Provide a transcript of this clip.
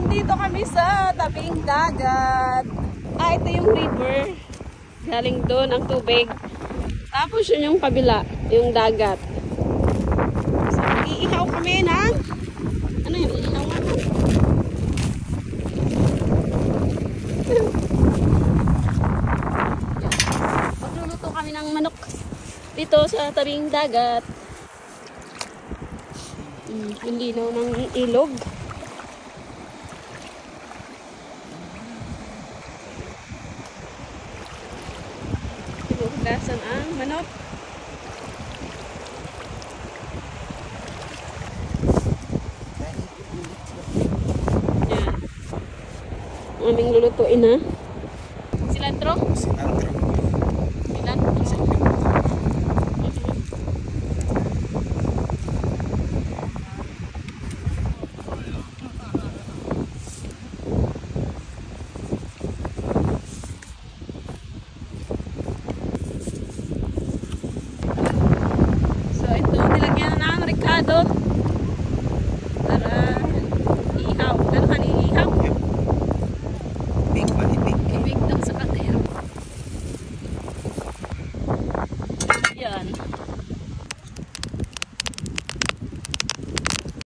Nandito kami sa tabing dagat. Ito yung river. Galing doon ang tubig. Tapos yun yung kabila, yung dagat. So, iihaw kami ng... Ano yun? Iihaw nga na. Magluluto kami ng manok dito sa tabing dagat. Yung linaw ng ilog. Hinuhugasan ang manok. Yan. Ang aming lulutuin ha. Cilantro? Cilantro. So ito, nilagyan na ng Ricardo.